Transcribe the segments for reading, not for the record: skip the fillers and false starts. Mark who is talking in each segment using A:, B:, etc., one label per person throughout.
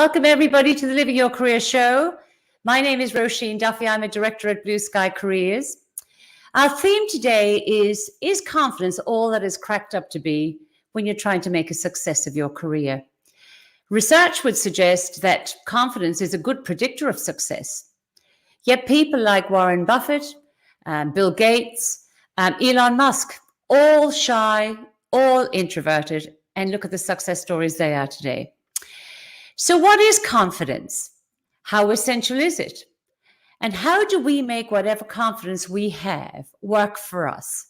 A: Welcome, everybody, to the Living Your Career show. My name is Roisin Duffy. I'm a director at Blue Sky Careers. Our theme today is confidence all that is cracked up to be when you're trying to make a success of your career? Research would suggest that confidence is a good predictor of success. Yet people like Warren Buffett, Bill Gates, Elon Musk, all shy, all introverted, and look at the success stories they are today. So what is confidence? How essential is it? And how do we make whatever confidence we have work for us?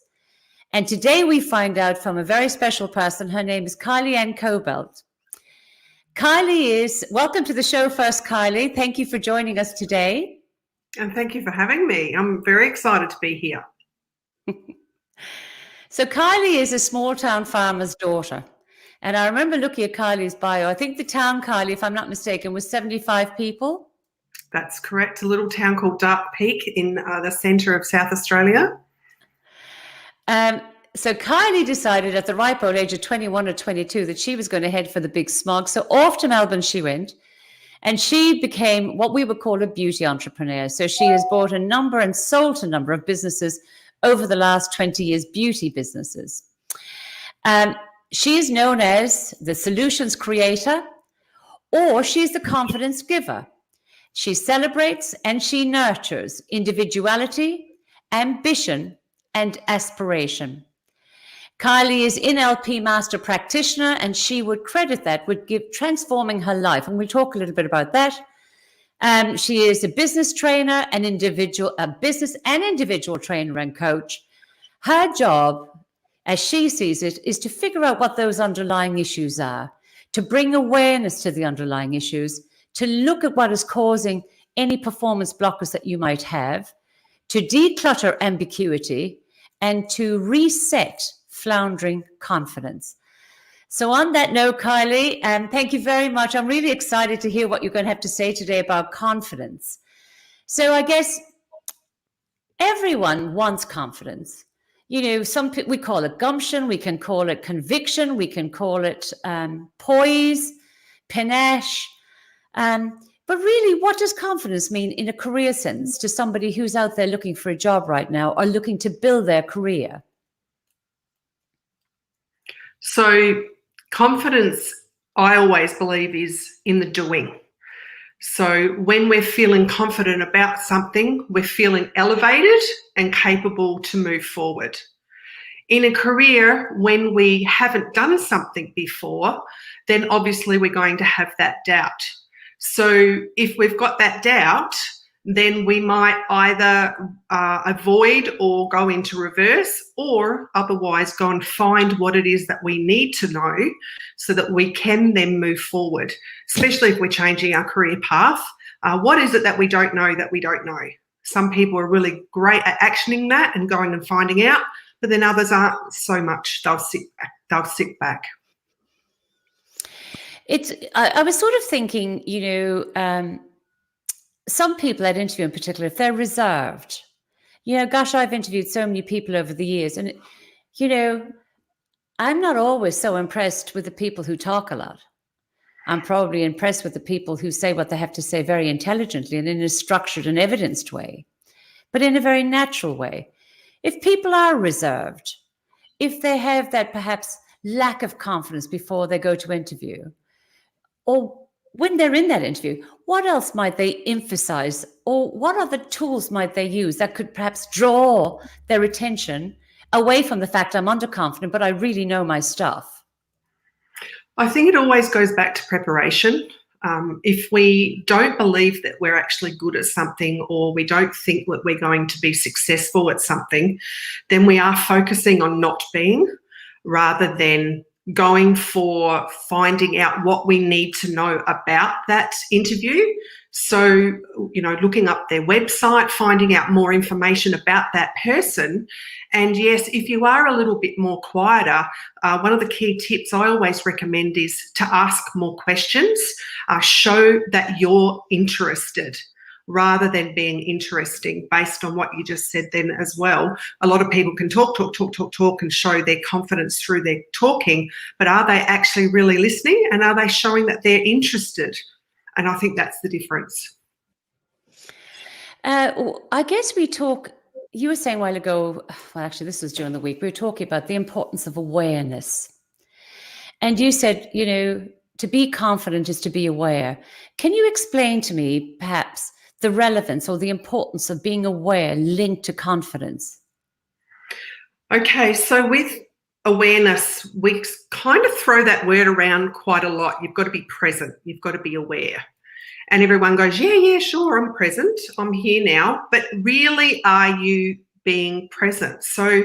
A: And today we find out from a very special person. Her name is Kylie-Ann Kobelt. Welcome to the show first, Kylie. Thank you for joining us today.
B: And thank you for having me. I'm very excited to be here.
A: So Kylie is a small town farmer's daughter. And I remember looking at Kylie's bio. I think the town, Kylie, if I'm not mistaken, was 75 people.
B: That's correct. A little town called Dark Peak in the centre of South Australia.
A: So Kylie decided at the ripe old age of 21 or 22 that she was going to head for the big smog. So off to Melbourne she went. And she became what we would call a beauty entrepreneur. So she has bought a number and sold a number of businesses over the last 20 years, beauty businesses. She is known as the solutions creator, or she's the confidence giver. She celebrates and she nurtures individuality, ambition, and aspiration. Kylie is NLP Master Practitioner, and she would credit that with transforming her life. And we'll talk a little bit about that. She is a business trainer, a business and individual trainer and coach. Her job, as she sees it, is to figure out what those underlying issues are, to bring awareness to the underlying issues, to look at what is causing any performance blockers that you might have, to declutter ambiguity, and to reset floundering confidence. So on that note, Kylie, thank you very much. I'm really excited to hear what you're going to have to say today about confidence. So I guess everyone wants confidence. You know, we call it gumption, we can call it conviction, we can call it poise, panache. But really, what does confidence mean in a career sense to somebody who's out there looking for a job right now or looking to build their career?
B: So confidence, I always believe, is in the doing. So when we're feeling confident about something, we're feeling elevated and capable to move forward. In a career, when we haven't done something before, then obviously we're going to have that doubt. So if we've got that doubt, then we might either avoid or go into reverse, or otherwise go and find what it is that we need to know so that we can then move forward, especially if we're changing our career path. What is it that we don't know that we don't know? Some people are really great at actioning that and going and finding out, but then others aren't so much. They'll sit back.
A: I was sort of thinking, some people I'd interview in particular, if they're reserved, gosh, I've interviewed so many people over the years, and, I'm not always so impressed with the people who talk a lot. I'm probably impressed with the people who say what they have to say very intelligently and in a structured and evidenced way, but in a very natural way. If people are reserved, if they have that perhaps lack of confidence before they go to interview, or when they're in that interview, what else might they emphasize, or what other tools might they use that could perhaps draw their attention away from the fact I'm underconfident, but I really know my stuff?
B: I think it always goes back to preparation. If we don't believe that we're actually good at something, or we don't think that we're going to be successful at something, then we are focusing on not being, rather than going for finding out what we need to know about that interview. So, looking up their website, finding out more information about that person. And yes, if you are a little bit more quieter, one of the key tips I always recommend is to ask more questions. Show that you're interested, rather than being interesting, based on what you just said then as well. A lot of people can talk and show their confidence through their talking, but are they actually really listening, and are they showing that they're interested? And I think that's the difference.
A: I guess you were saying a while ago, well, actually, this was during the week, we were talking about the importance of awareness. And you said, to be confident is to be aware. Can you explain to me, perhaps, the relevance or the importance of being aware linked to confidence?
B: Okay, so with awareness, we kind of throw that word around quite a lot. You've got to be present. You've got to be aware. And everyone goes, yeah, sure, I'm present. I'm here now. But really, are you being present? So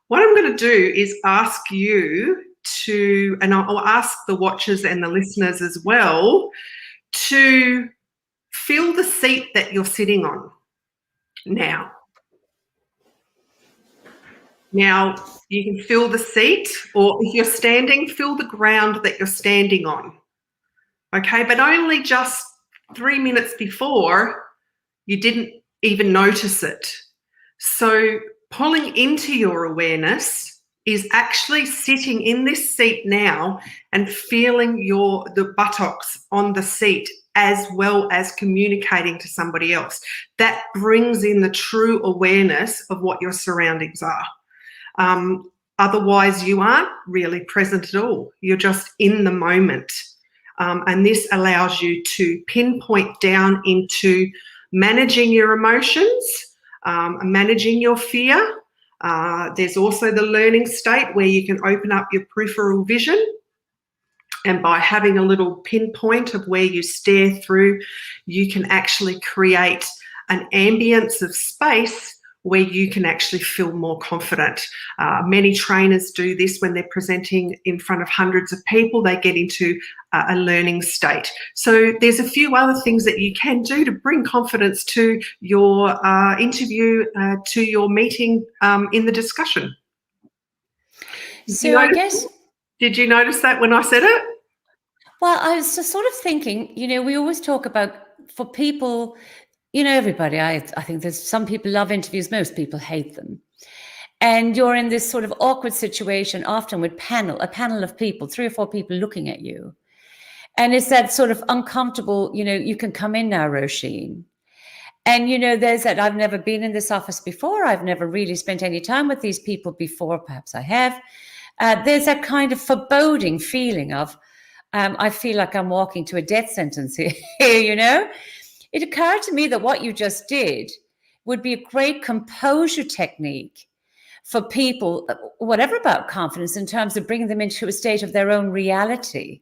B: what I'm going to do is ask you to, and I'll ask the watchers and the listeners as well, to feel the seat that you're sitting on now. Now, you can feel the seat, or if you're standing, feel the ground that you're standing on. Okay, but only just 3 minutes before, you didn't even notice it. So pulling into your awareness is actually sitting in this seat now and feeling the buttocks on the seat, as well as communicating to somebody else. That brings in the true awareness of what your surroundings are. Otherwise, you aren't really present at all. You're just in the moment. And this allows you to pinpoint down into managing your emotions, managing your fear. There's also the learning state where you can open up your peripheral vision. And by having a little pinpoint of where you stare through, you can actually create an ambience of space where you can actually feel more confident. Many trainers do this when they're presenting in front of hundreds of people. They get into a learning state. So there's a few other things that you can do to bring confidence to your interview, to your meeting, in the discussion. Did you notice that when I said it?
A: Well, I was just sort of thinking, we always talk about, for people, everybody, I think there's some people love interviews, most people hate them. And you're in this sort of awkward situation, often with a panel of people, 3 or 4 people looking at you. And it's that sort of uncomfortable, you can come in now, Roisin. And, there's that, I've never been in this office before. I've never really spent any time with these people before. Perhaps I have. There's that kind of foreboding feeling of, I feel like I'm walking to a death sentence here, It occurred to me that what you just did would be a great composure technique for people, whatever about confidence, in terms of bringing them into a state of their own reality,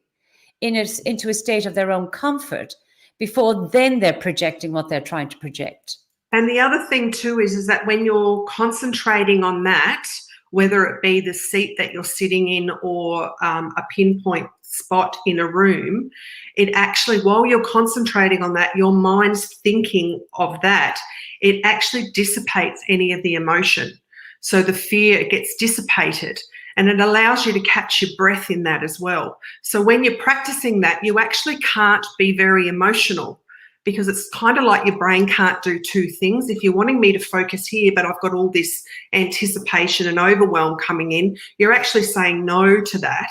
A: into a state of their own comfort, before then they're projecting what they're trying to project.
B: And the other thing too is that when you're concentrating on that, whether it be the seat that you're sitting in or a pinpoint spot in a room, it actually, while you're concentrating on that, your mind's thinking of that, it actually dissipates any of the emotion. So the fear gets dissipated, and it allows you to catch your breath in that as well. So when you're practicing that, you actually can't be very emotional, because it's kind of like your brain can't do 2 things. If you're wanting me to focus here, but I've got all this anticipation and overwhelm coming in, you're actually saying no to that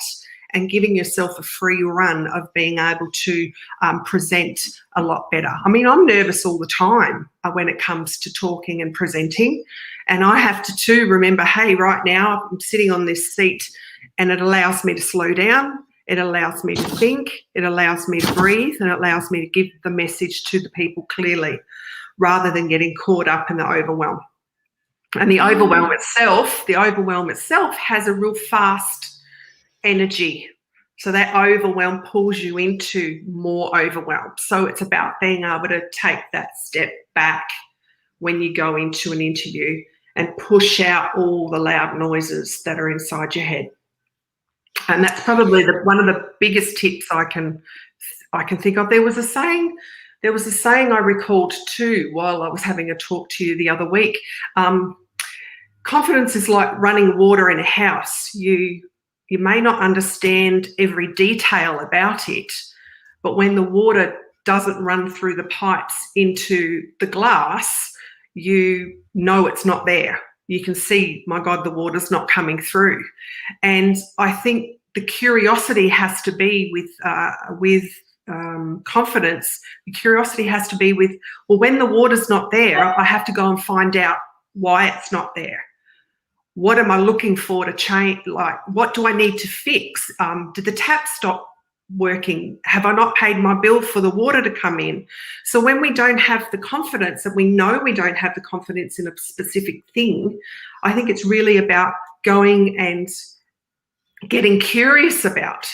B: and giving yourself a free run of being able to present a lot better. I mean, I'm nervous all the time when it comes to talking and presenting. And I have to too remember, hey, right now I'm sitting on this seat, and it allows me to slow down. It allows me to think, it allows me to breathe, and it allows me to give the message to the people clearly, rather than getting caught up in the overwhelm. And the overwhelm itself has a real fast energy. So that overwhelm pulls you into more overwhelm. So it's about being able to take that step back when you go into an interview and push out all the loud noises that are inside your head. And that's probably one of the biggest tips I can think of. There was a saying I recalled too while I was having a talk to you the other week. Confidence is like running water in a house. You may not understand every detail about it, but when the water doesn't run through the pipes into the glass, you know it's not there. You can see, my God, the water's not coming through. And I think the curiosity has to be with confidence, the curiosity has to be with, well, when the water's not there, I have to go and find out why it's not there. What am I looking for to change? Like, what do I need to fix? Did the tap stop working? Have I not paid my bill for the water to come in? So when we don't have the confidence, and we know we don't have the confidence in a specific thing, I think it's really about going and getting curious about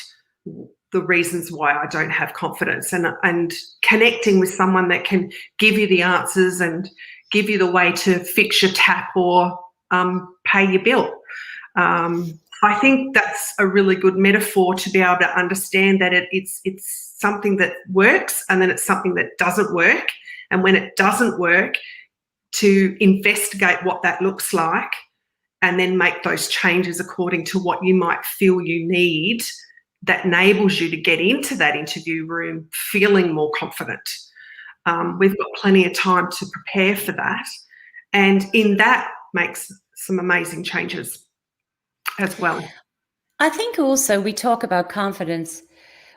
B: the reasons why I don't have confidence, and connecting with someone that can give you the answers and give you the way to fix your tap or pay your bill. I think that's a really good metaphor to be able to understand that it's something that works, and then it's something that doesn't work. And when it doesn't work, to investigate what that looks like and then make those changes according to what you might feel you need, that enables you to get into that interview room feeling more confident. We've got plenty of time to prepare for that. And in that makes some amazing changes as well.
A: I think also we talk about confidence.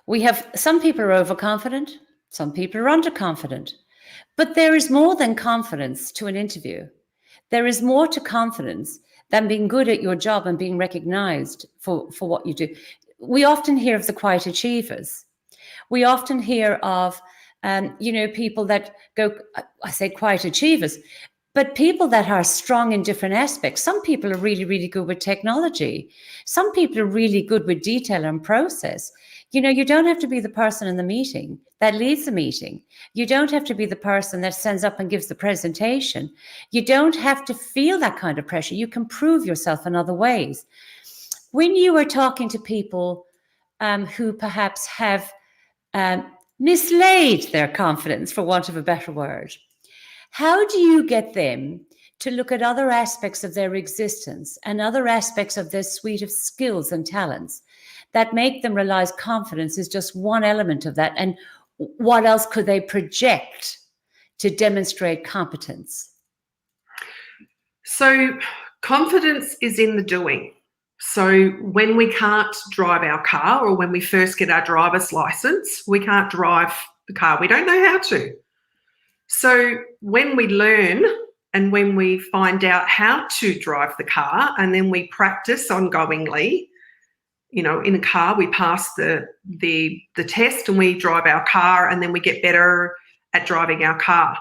A: We have some people are overconfident, some people are underconfident, but there is more than confidence to an interview. There is more to confidence than being good at your job and being recognized for what you do. We often hear of the quiet achievers. We often hear of, people that go, I say quiet achievers, but people that are strong in different aspects. Some people are really, really good with technology. Some people are really good with detail and process. You don't have to be the person in the meeting that leads the meeting. You don't have to be the person that stands up and gives the presentation. You don't have to feel that kind of pressure. You can prove yourself in other ways. When you are talking to people who perhaps have mislaid their confidence, for want of a better word, how do you get them to look at other aspects of their existence and other aspects of their suite of skills and talents that make them realize confidence is just one element of that? And what else could they project to demonstrate competence?
B: So confidence is in the doing. So when we can't drive our car, or when we first get our driver's license, we can't drive the car. We don't know how to. So when we learn and when we find out how to drive the car, and then we practice ongoingly, in a car, we pass the test and we drive our car, and then we get better at driving our car.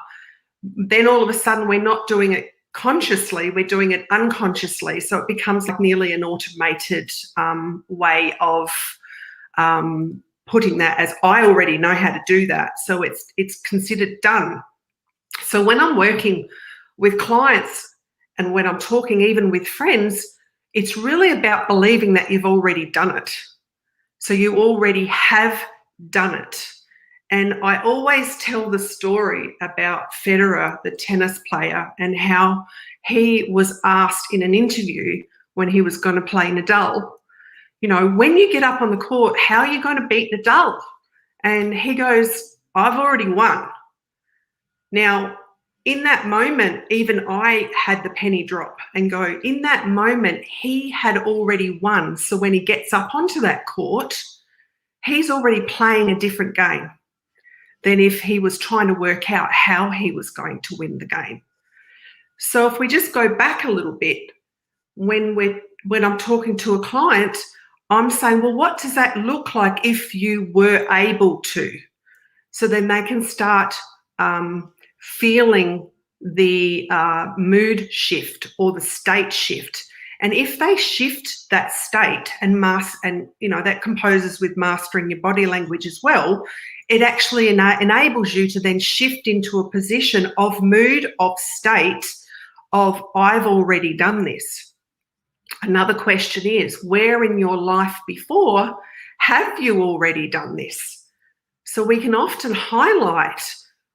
B: Then all of a sudden we're not doing it consciously, we're doing it unconsciously. So it becomes like nearly an automated way of putting that as, I already know how to do that. So it's considered done. So when I'm working with clients and when I'm talking even with friends, it's really about believing that you've already done it. So you already have done it. And I always tell the story about Federer, the tennis player, and how he was asked in an interview when he was going to play Nadal, when you get up on the court, how are you going to beat Nadal? And he goes, I've already won. Now, in that moment, even I had the penny drop and go, in that moment, he had already won. So when he gets up onto that court, he's already playing a different game than if he was trying to work out how he was going to win the game. So if we just go back a little bit, when I'm talking to a client, I'm saying, well, what does that look like if you were able to? So then they can start feeling the mood shift or the state shift. And if they shift that state and that composes with mastering your body language as well, it actually enables you to then shift into a position of mood, of state, of I've already done this. Another question is, where in your life before have you already done this? So we can often highlight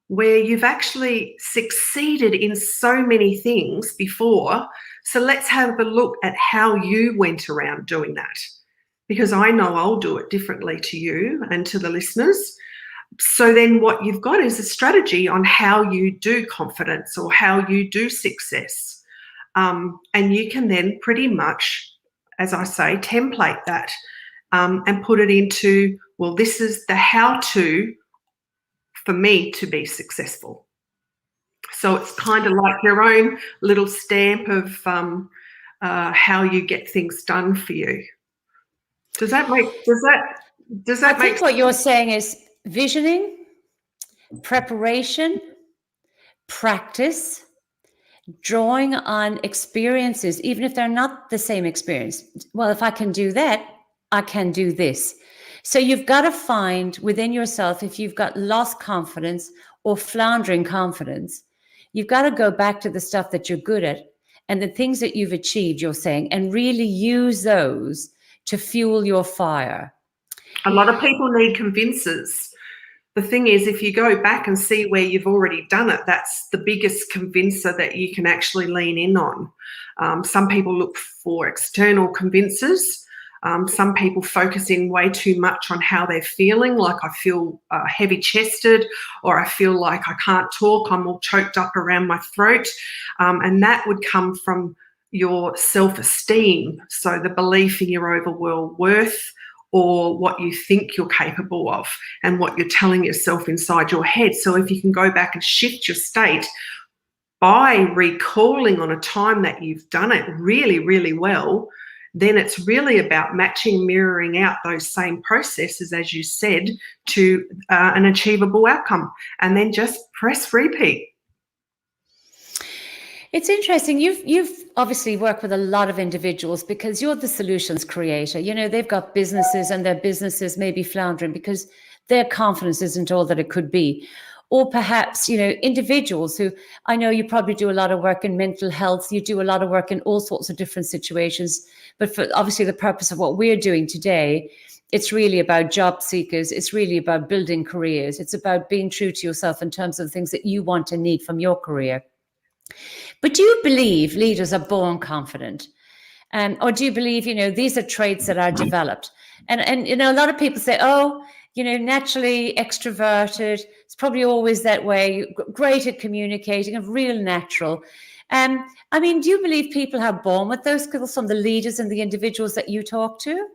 B: where you've actually succeeded in so many things before. So let's have a look at how you went around doing that, because I know I'll do it differently to you and to the listeners. So then what you've got is a strategy on how you do confidence or how you do success. And you can then pretty much, as I say, template that and put it into well, this is the how-to for me to be successful. So it's kind of like your own little stamp of how you get things done for you. Does that make
A: I think what you're saying is visioning, preparation, practice, drawing on experiences, even if they're not the same experience. Well, if I can do that, I can do this. So you've got to find within yourself, if you've got lost confidence or floundering confidence, you've got to go back to the stuff that you're good at and the things that you've achieved, you're saying, and really use those to fuel your fire.
B: A lot of people need convincers. The thing is, if you go back and see where you've already done it, that's the biggest convincer that you can actually lean in on. Some people look for external convincers. Some people focus in way too much on how they're feeling, like I feel heavy-chested, or I feel like I can't talk, I'm all choked up around my throat. And that would come from your self-esteem, so the belief in your overall worth, or what you think you're capable of and what you're telling yourself inside your head. So if you can go back and shift your state by recalling on a time that you've done it really, really well, then it's really about matching, mirroring out those same processes, as you said, to an achievable outcome, and then just press repeat.
A: It's interesting. You've obviously worked with a lot of individuals because you're the solutions creator. You know, they've got businesses and their businesses may be floundering because their confidence isn't all that it could be. Or perhaps, you know, individuals who, I know you probably do a lot of work in mental health. You do a lot of work in all sorts of different situations. But for obviously the purpose of what we're doing today, it's really about job seekers. It's really about building careers. It's about being true to yourself in terms of the things that you want and need from your career. But do you believe leaders are born confident? Or do you believe, you know, these are traits that are developed? And you know, a lot of people say, oh, you know, naturally extroverted, it's probably always that way, great at communicating, and real natural. I mean, do you believe people are born with those skills from the leaders and the individuals that you talk to?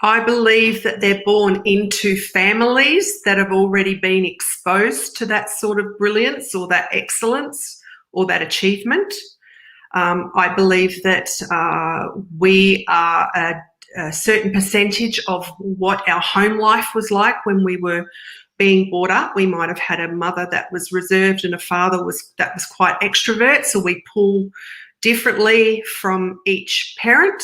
B: I believe that they're born into families that have already been exposed to that sort of brilliance or that excellence or that achievement. I believe that we are a certain percentage of what our home life was like when we were being brought up. We might have had a mother that was reserved and a father that was quite extrovert, so we pull differently from each parent.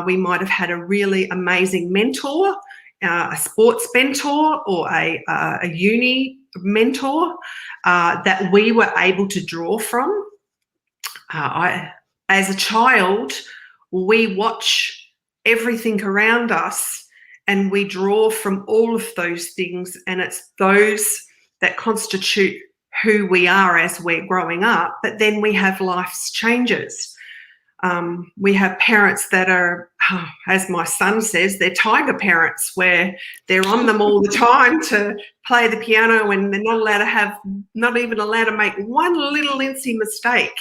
B: We might have had a really amazing mentor, a sports mentor or a uni mentor that we were able to draw from. As a child, we watch everything around us and we draw from all of those things, and it's those that constitute who we are as we're growing up. But then we have life's changes. We have parents that are, as my son says, they're tiger parents, where they're on them all the time to play the piano, and they're not even allowed to make one little incy mistake.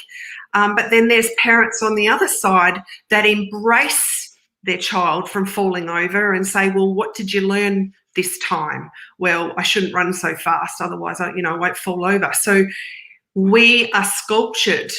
B: But then there's parents on the other side that embrace their child from falling over and say, well, what did you learn this time? Well, I shouldn't run so fast, otherwise I won't fall over. So we are sculptured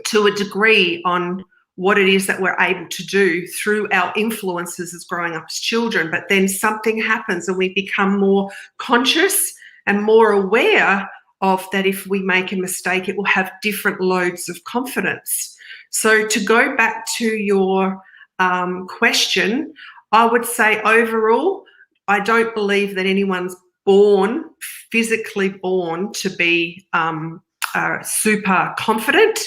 B: to a degree on what it is that we're able to do through our influences as growing up as children. But then something happens and we become more conscious and more aware of that. If we make a mistake, it will have different loads of confidence. So to go back to your question, I would say overall, I don't believe that anyone's physically born to be super confident.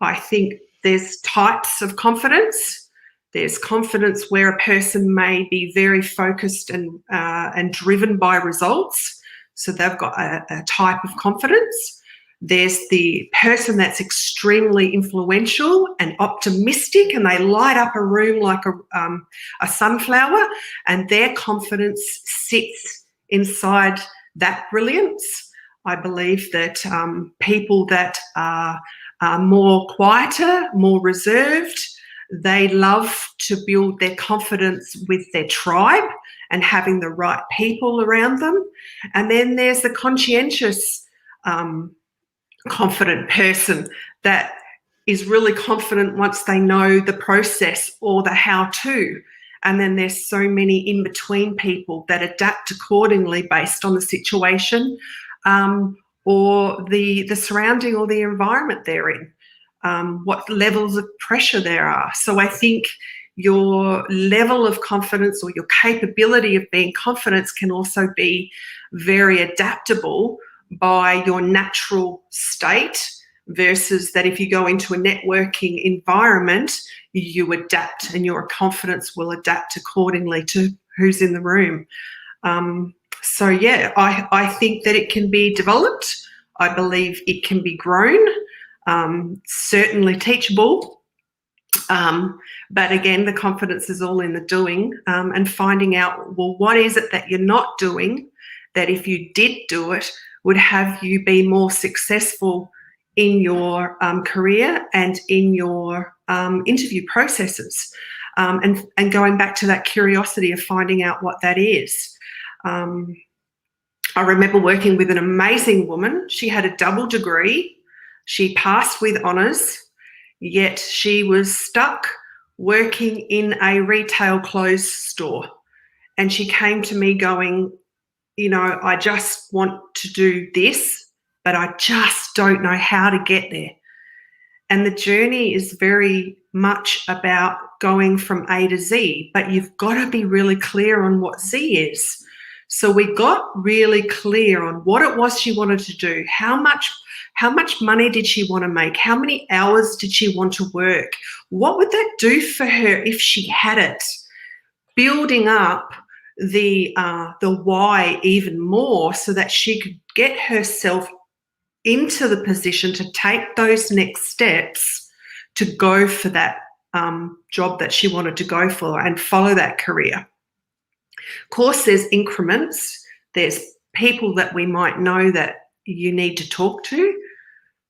B: I think there's types of confidence. There's confidence where a person may be very focused and driven by results. So they've got a type of confidence. There's the person that's extremely influential and optimistic, and they light up a room like a sunflower, and their confidence sits inside that brilliance. I believe that people that are more quieter, more reserved, They love to build their confidence with their tribe and having the right people around them. And then there's the conscientious, confident person that is really confident once they know the process or the how-to. And then there's so many in-between people that adapt accordingly based on the situation or the surrounding or the environment they're in, what levels of pressure there are. So I think your level of confidence or your capability of being confident can also be very adaptable by your natural state, versus that if you go into a networking environment, you adapt and your confidence will adapt accordingly to who's in the room. So, yeah, I think that it can be developed. I believe it can be grown, certainly teachable. But again, the confidence is all in the doing, and finding out, well, what is it that you're not doing that if you did do it would have you be more successful in your career and in your interview processes, and going back to that curiosity of finding out what that is. I remember working with an amazing woman. She had a double degree. She passed with honours, yet she was stuck working in a retail clothes store. And she came to me going, you know, I just want to do this, but I just don't know how to get there. And the journey is very much about going from A to Z, but you've got to be really clear on what Z is. So we got really clear on what it was she wanted to do, how much money did she want to make, how many hours did she want to work, what would that do for her if she had it, building up the why even more so that she could get herself into the position to take those next steps to go for that job that she wanted to go for and follow that career. Of course, there's increments. There's people that we might know that you need to talk to.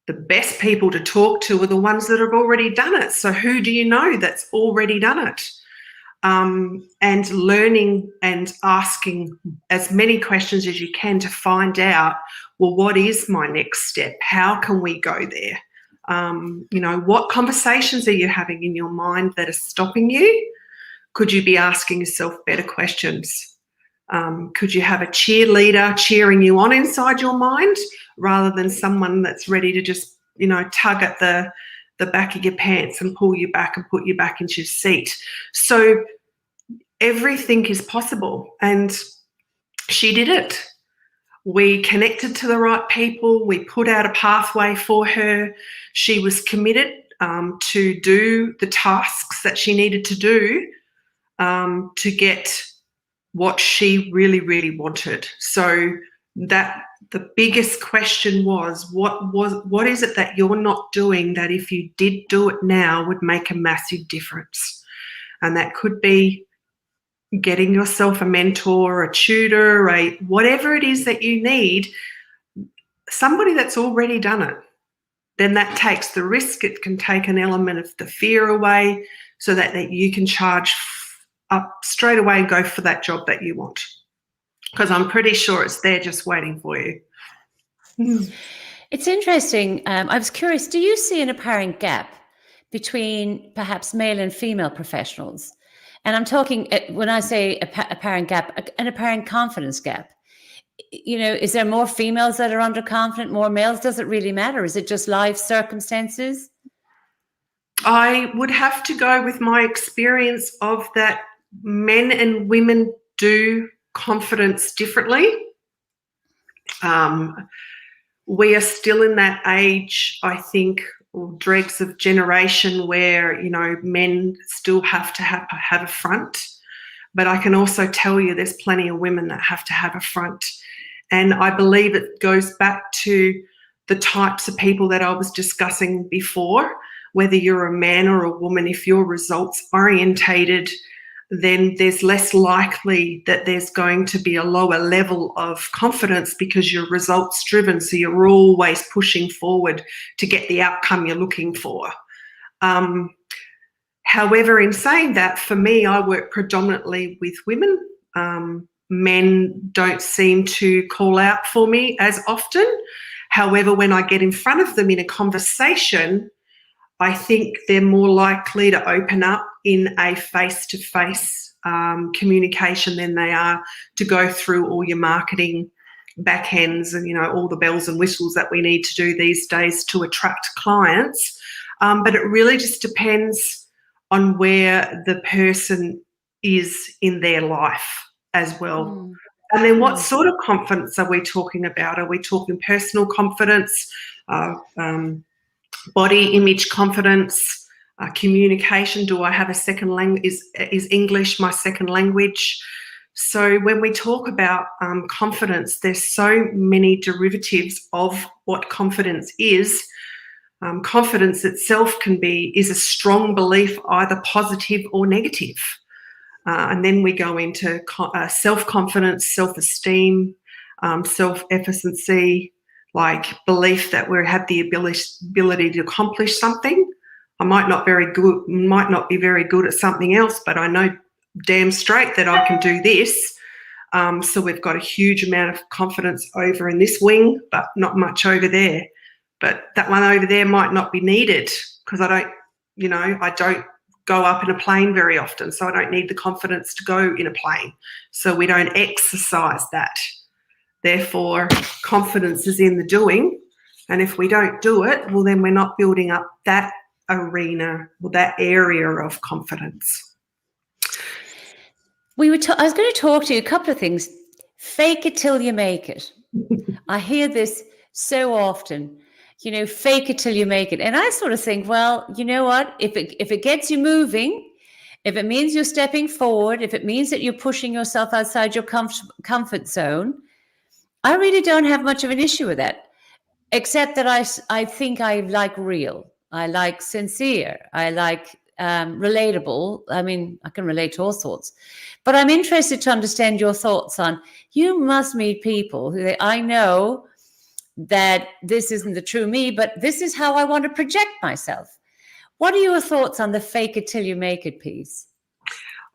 B: The best people to talk to are the ones that have already done it. So who do you know that's already done it? And learning and asking as many questions as you can to find out, well, what is my next step? How can we go there? You know, what conversations are you having in your mind that are stopping you? Could you be asking yourself better questions? Could you have a cheerleader cheering you on inside your mind rather than someone that's ready to just, you know, tug at the back of your pants and pull you back and put you back into your seat? So everything is possible, and she did it. We connected to the right people. We put out a pathway for her. She was committed to do the tasks that she needed to do to get what she really, really wanted. So that the biggest question was, what is it that you're not doing that if you did do it now would make a massive difference? And that could be getting yourself a mentor, a tutor, whatever it is that you need, somebody that's already done it. Then that takes the risk. It can take an element of the fear away so that you can charge up straight away and go for that job that you want. Because I'm pretty sure it's there just waiting for you.
A: It's interesting. I was curious, do you see an apparent gap between perhaps male and female professionals? And I'm talking, when I say apparent gap, an apparent confidence gap. You know, is there more females that are underconfident, more males? Does it really matter? Is it just life circumstances?
B: I would have to go with my experience of that men and women do confidence differently. We are still in that age, I think, or dregs of generation where, you know, men still have to have a front. But I can also tell you there's plenty of women that have to have a front. And I believe it goes back to the types of people that I was discussing before. Whether you're a man or a woman, if you're results orientated, then there's less likely that there's going to be a lower level of confidence because you're results driven. So you're always pushing forward to get the outcome you're looking for. However, in saying that, for me, I work predominantly with women. Men don't seem to call out for me as often. However, when I get in front of them in a conversation, I think they're more likely to open up in a face-to-face communication than they are to go through all your marketing backends and, all the bells and whistles that we need to do these days to attract clients. But it really just depends on where the person is in their life as well. And then what sort of confidence are we talking about? Are we talking personal confidence, body image confidence, communication? Do I have a second language? Is English my second language? So when we talk about confidence, there's so many derivatives of what confidence is. Confidence itself is a strong belief, either positive or negative. And then we go into self-confidence, self-esteem, self-efficacy, like belief that we have the ability to accomplish something. I might not be very good at something else, but I know damn straight that I can do this. So we've got a huge amount of confidence over in this wing, but not much over there. But that one over there might not be needed because I don't go up in a plane very often, so I don't need the confidence to go in a plane. So we don't exercise that. Therefore, confidence is in the doing, and if we don't do it, well, then we're not building up that arena or that area of confidence.
A: I was going to talk to you a couple of things. Fake it till you make it. I hear this so often. Fake it till you make it. And I sort of think, well, you know what? If it gets you moving, if it means you're stepping forward, if it means that you're pushing yourself outside your comfort zone, I really don't have much of an issue with that, except that I think I like real. I like sincere. I like relatable. I mean, I can relate to all sorts. But I'm interested to understand your thoughts on, you must meet people who I know that this isn't the true me, but this is how I want to project myself. What are your thoughts on the fake it till you make it piece?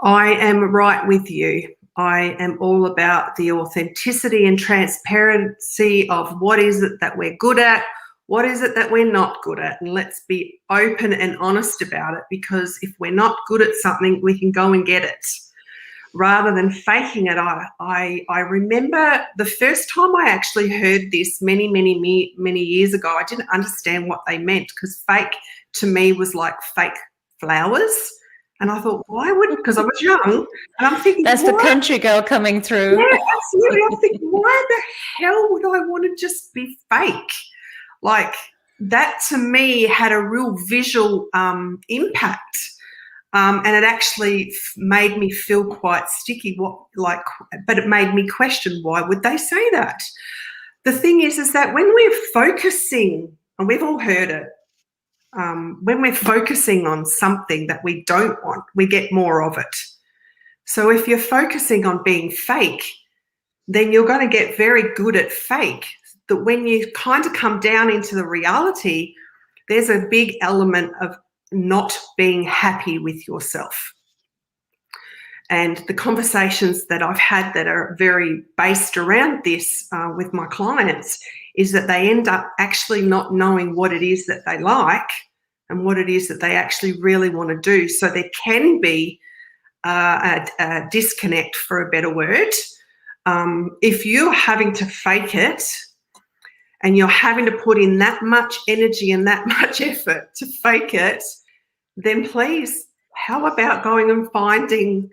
B: I am right with you. I am all about the authenticity and transparency of what is it that we're good at, what is it that we're not good at, and let's be open and honest about it, because if we're not good at something, we can go and get it. Rather than faking it, I remember the first time I actually heard this many years ago. I didn't understand what they meant, because fake to me was like fake flowers. And I thought, because I was young, and I'm thinking,
A: that's the country girl coming through.
B: Yeah, absolutely. I'm thinking, why the hell would I want to just be fake? Like, that to me had a real visual impact. And it actually made me feel quite sticky. But it made me question, why would they say that? The thing is that when we're focusing, and we've all heard it, when we're focusing on something that we don't want, we get more of it. So if you're focusing on being fake, then you're going to get very good at fake. That when you kind of come down into the reality, there's a big element of not being happy with yourself. And the conversations that I've had that are very based around this with my clients is that they end up actually not knowing what it is that they like and what it is that they actually really want to do. So there can be a disconnect, for a better word. If you're having to fake it and you're having to put in that much energy and that much effort to fake it, then please, how about going and finding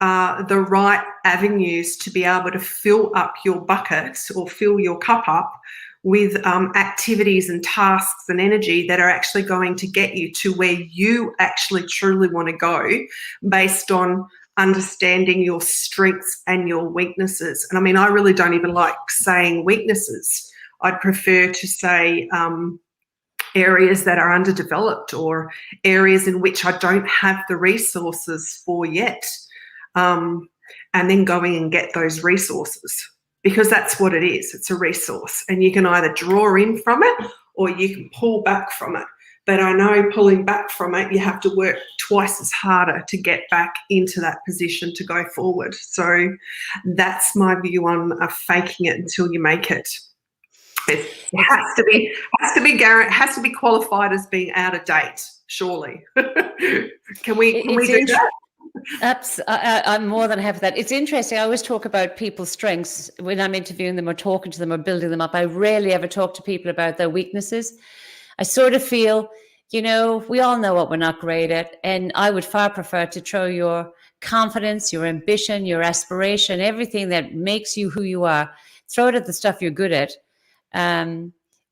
B: the right avenues to be able to fill up your bucket or fill your cup up with activities and tasks and energy that are actually going to get you to where you actually truly want to go, based on understanding your strengths and your weaknesses. And I mean, I really don't even like saying weaknesses. I'd prefer to say areas that are underdeveloped, or areas in which I don't have the resources for yet, and then going and get those resources, because that's what it is. It's a resource, and you can either draw in from it or you can pull back from it. But I know pulling back from it, you have to work twice as harder to get back into that position to go forward. So that's my view on faking it until you make it. It has to be qualified as being out of date. Surely, can we do that?
A: I'm more than happy for that. It's interesting. I always talk about people's strengths when I'm interviewing them or talking to them or building them up. I rarely ever talk to people about their weaknesses. I sort of feel, we all know what we're not great at. And I would far prefer to throw your confidence, your ambition, your aspiration, everything that makes you who you are, throw it at the stuff you're good at.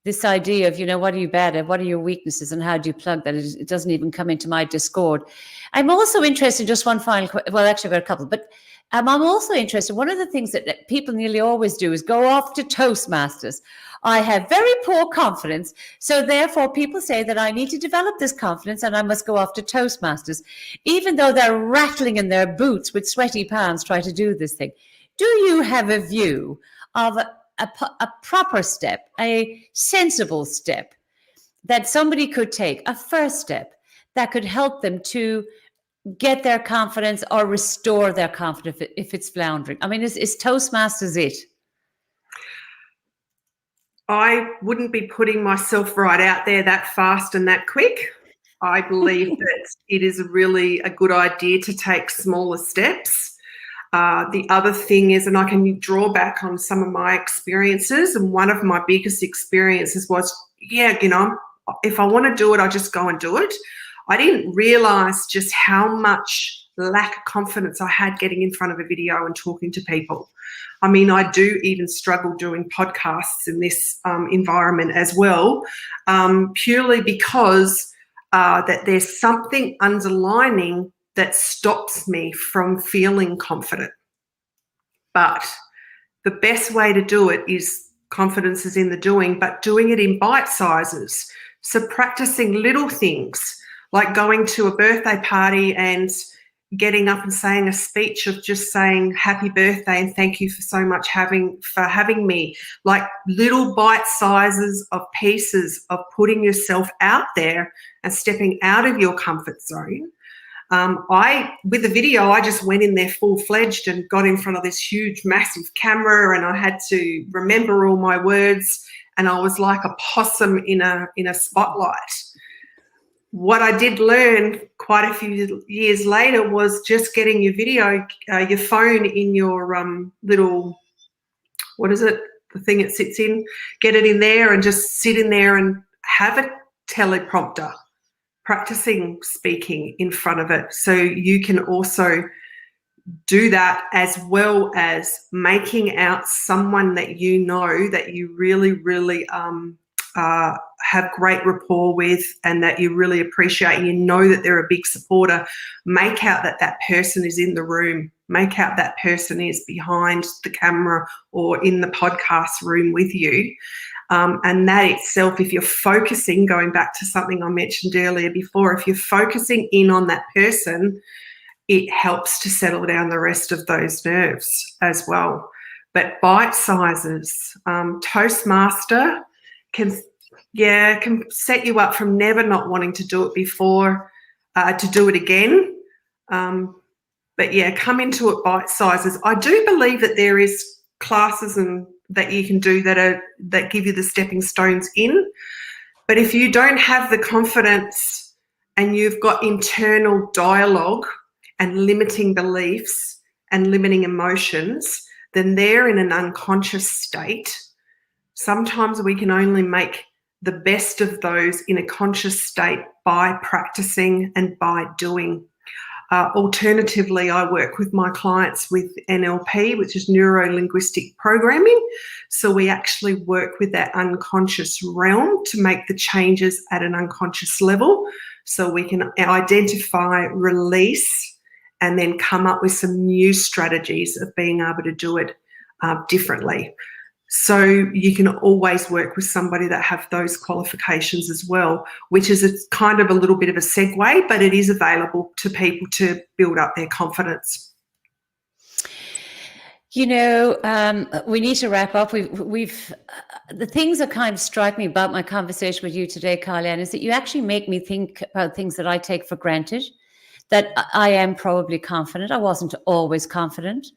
A: This idea of, what are you bad at? What are your weaknesses? And how do you plug that? It doesn't even come into my Discord. I'm also interested in just one final, well, actually I've got a couple, but I'm also interested. One of the things that people nearly always do is go off to Toastmasters. I have very poor confidence. So therefore people say that I need to develop this confidence and I must go off to Toastmasters, even though they're rattling in their boots with sweaty palms trying to do this thing. Do you have a view of a proper step, a sensible step that somebody could take, a first step that could help them to get their confidence or restore their confidence if it's floundering? I mean, is Toastmasters it?
B: I wouldn't be putting myself right out there that fast and that quick. I believe that it is really a good idea to take smaller steps. The other thing is, and I can draw back on some of my experiences, and one of my biggest experiences was, if I want to do it, I just go and do it. I didn't realise just how much lack of confidence I had getting in front of a video and talking to people. I mean, I do even struggle doing podcasts in this environment as well, purely because that there's something underlining that stops me from feeling confident. But the best way to do it is confidence is in the doing, but doing it in bite sizes. So practicing little things like going to a birthday party and getting up and saying a speech of just saying happy birthday and thank you for so much for having me, like little bite sizes of pieces of putting yourself out there and stepping out of your comfort zone. With the video, I just went in there full-fledged and got in front of this huge, massive camera, and I had to remember all my words, and I was like a possum in a spotlight. What I did learn quite a few years later was just getting your video, your phone in your little, what is it, the thing it sits in, get it in there and just sit in there and have a teleprompter, practicing speaking in front of it. So you can also do that as well as making out someone that you know that you really, really have great rapport with and that you really appreciate, and you know that they're a big supporter. Make out that person is in the room. Make out that person is behind the camera or in the podcast room with you. And that itself, if you're focusing, going back to something I mentioned earlier before, if you're focusing in on that person, it helps to settle down the rest of those nerves as well. But bite sizes, Toastmaster can set you up from never not wanting to do it before to do it again. But yeah, come into it bite sizes. I do believe that there is classes and that you can do that give you the stepping stones in. But if you don't have the confidence and you've got internal dialogue and limiting beliefs and limiting emotions, then they're in an unconscious state. Sometimes we can only make the best of those in a conscious state by practicing and by doing. Alternatively, I work with my clients with NLP, which is neuro-linguistic programming. So we actually work with that unconscious realm to make the changes at an unconscious level. So we can identify, release, and then come up with some new strategies of being able to do it differently. So you can always work with somebody that have those qualifications as well, which is a kind of a little bit of a segue, but it is available to people to build up their confidence.
A: We need to wrap up. We've the things that kind of strike me about my conversation with you today, Kylie-Ann, is that you actually make me think about things that I take for granted, that I am probably confident. I wasn't always confident.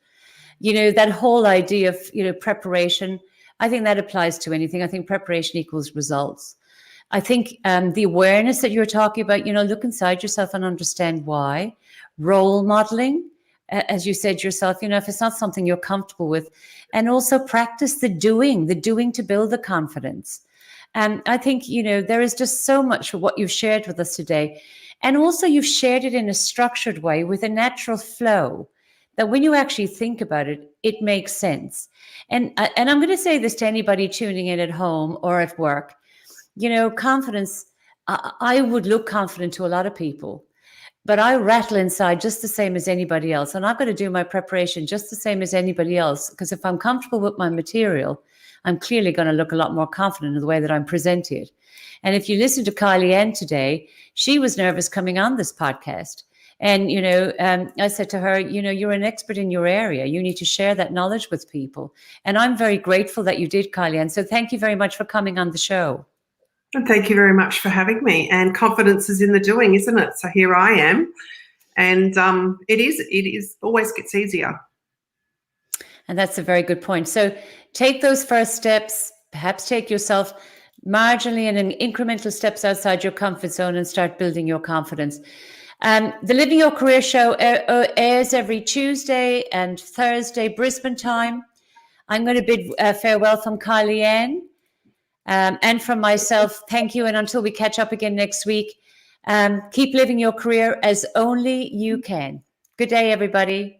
A: That whole idea of, preparation, I think that applies to anything. I think preparation equals results. I think the awareness that you're talking about, look inside yourself and understand why. Role modeling, as you said yourself, if it's not something you're comfortable with, and also practice the doing to build the confidence. And I think, there is just so much for what you've shared with us today. And also you've shared it in a structured way with a natural flow that when you actually think about it, it makes sense. And I'm going to say this to anybody tuning in at home or at work. Confidence, I would look confident to a lot of people, but I rattle inside just the same as anybody else. And I've got to do my preparation just the same as anybody else. Because if I'm comfortable with my material, I'm clearly going to look a lot more confident in the way that I'm presenting it. And if you listen to Kylie-Ann today, she was nervous coming on this podcast. And, I said to her, you're an expert in your area. You need to share that knowledge with people. And I'm very grateful that you did, Kylie-Ann. So thank you very much for coming on the show.
B: And thank you very much for having me. And confidence is in the doing, isn't it? So here I am. And it is always gets easier.
A: And that's a very good point. So take those first steps, perhaps take yourself marginally and in incremental steps outside your comfort zone and start building your confidence. The Living Your Career show airs every Tuesday and Thursday, Brisbane time. I'm going to bid farewell from Kylie-Ann. And from myself, thank you. And until we catch up again next week, keep living your career as only you can. Good day, everybody.